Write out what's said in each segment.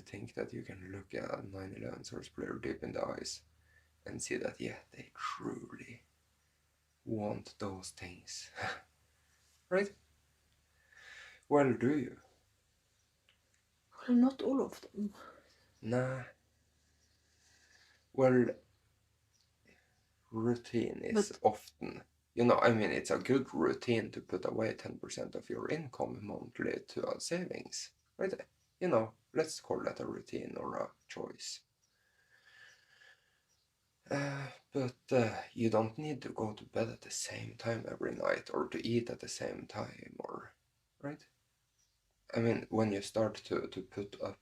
think that you can look at a 9/11 source player deep in the eyes and see that, yeah, they truly want those things. Right? Well, do you? Well, not all of them. Nah. Well, routine is But often, it's a good routine to put away 10% of your income monthly to a savings, right? Let's call that a routine or a choice. But you don't need to go to bed at the same time every night or to eat at the same time, or, right? I mean, when you start to put up,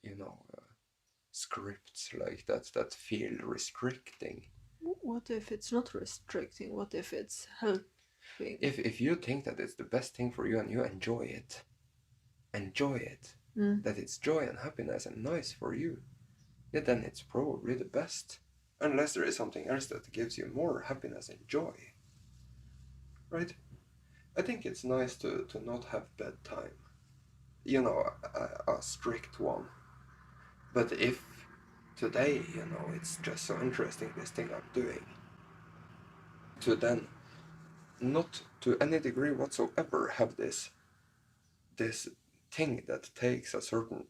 you know, scripts like that feel restricting. what if it's not restricting? What if it's helping? If you think that it's the best thing for you and you enjoy it, that it's joy and happiness and nice for you, yeah, then it's probably the best. Unless there is something else that gives you more happiness and joy, right? I think it's nice to not have bedtime, a strict one. But if today, it's just so interesting, this thing I'm doing, to then not to any degree whatsoever have this thing that takes a certain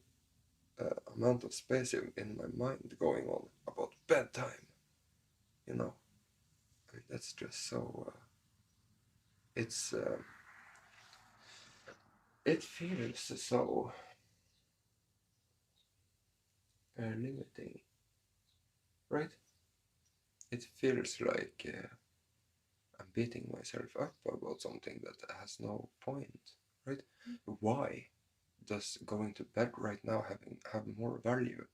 amount of space in my mind going on about bedtime, I mean, that's just so it's it feels so limiting, right? It feels like I'm beating myself up about something that has no point, right? Why does going to bed right now have more value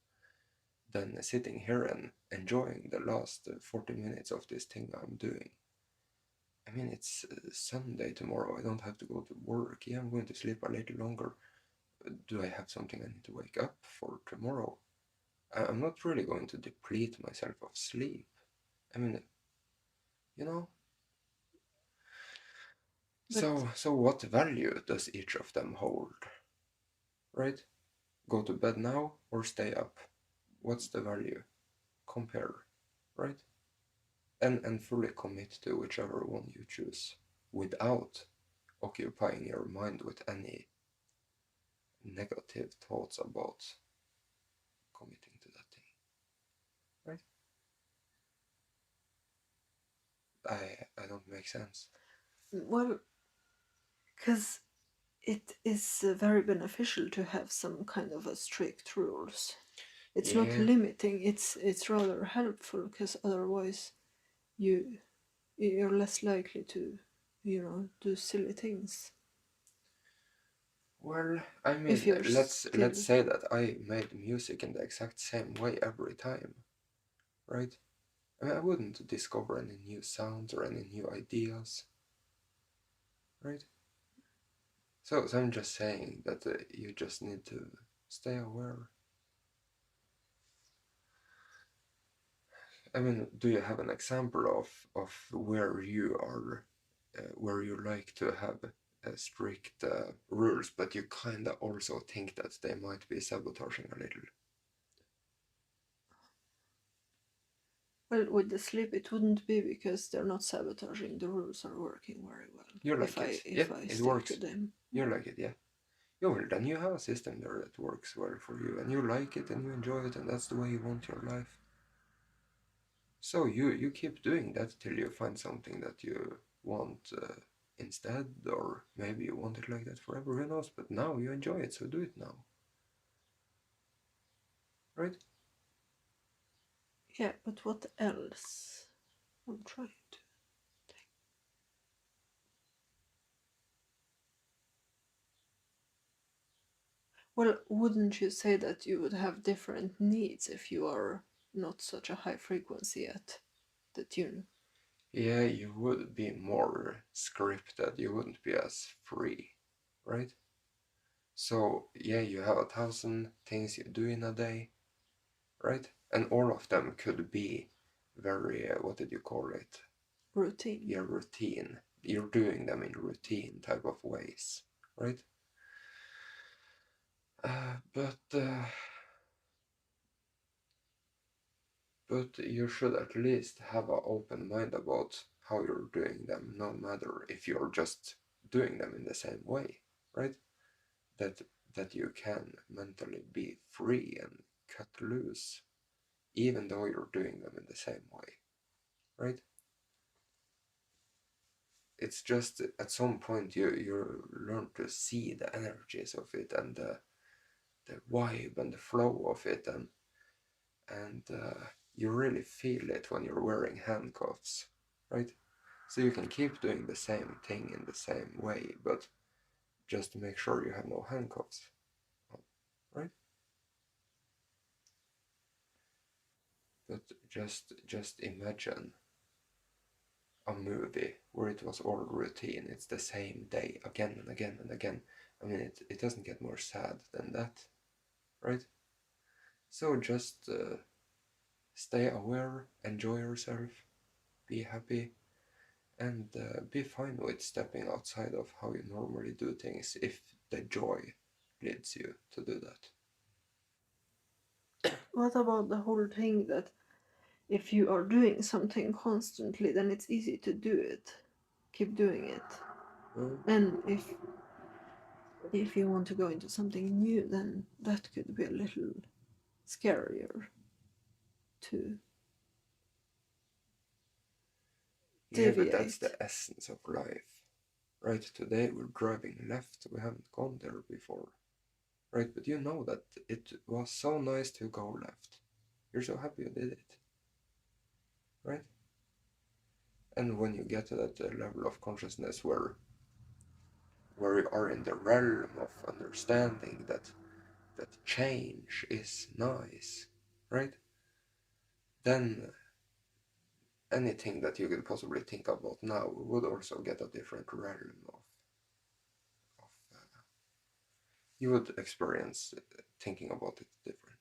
than sitting here and enjoying the last 40 minutes of this thing I'm doing? I mean, it's Sunday tomorrow. I don't have to go to work. Yeah, I'm going to sleep a little longer. Do I have something I need to wake up for tomorrow? I'm not really going to deplete myself of sleep. I mean, you know. But So what value does each of them hold? Right? Go to bed now or stay up? What's the value? Compare, right? And fully commit to whichever one you choose without occupying your mind with any negative thoughts about committing to that thing, right? I don't make sense. well, because it is very beneficial to have some kind of a strict rules. It's not Yeah, limiting. It's rather helpful because otherwise you you're less likely to do silly things well, I if mean, you're let's still. say that I made music in the exact same way every time, right? I mean, I wouldn't discover any new sounds or any new ideas, right? So I'm just saying that you just need to stay aware. I mean, do you have an example of where you are, where you like to have strict rules, but you kind of also think that they might be sabotaging a little? Well, with the sleep, it wouldn't be because they're not sabotaging. The rules are working very well. You If like I it? Yeah, if I it stick to works. them. You like it, yeah. Yeah, well, then you have a system there that works well for you, and you like it, and you enjoy it, and that's the way you want your life. So you keep doing that till you find something that you want instead, or maybe you want it like that forever. Who knows? But now you enjoy it, so do it now, right? Yeah, but what else? I'm trying to think. Well, wouldn't you say that you would have different needs if you are not such a high frequency yet? That you. Yeah, you would be more scripted. You wouldn't be as free, right? So yeah, you have 1,000 things you do in a day, right? And all of them could be very, what did you call it? Routine. Yeah, routine. You're doing them in routine type of ways, right? But you should at least have an open mind about how you're doing them, no matter if you're just doing them in the same way, right? That that you can mentally be free and cut loose, even though you're doing them in the same way, right? It's just at some point you learn to see the energies of it and the vibe and the flow of it, and you really feel it when you're wearing handcuffs, right? So you can keep doing the same thing in the same way, but just make sure you have no handcuffs, right? But just imagine a movie where it was all routine. It's the same day again and again and again. I mean, it doesn't get more sad than that, right? So just stay aware, enjoy yourself, be happy, and be fine with stepping outside of how you normally do things if the joy leads you to do that. What about the whole thing that if you are doing something constantly, then it's easy to do it, keep doing it. And if you want to go into something new, then that could be a little scarier to Yeah, but that's deviate. the essence of life, right? Today we're driving left, we haven't gone there before, right? But you know that it was so nice to go left. You're so happy you did it, right? And when you get to that level of consciousness where you are in the realm of understanding that change is nice, right? Then anything that you could possibly think about now would also get a different realm of you would experience thinking about it different.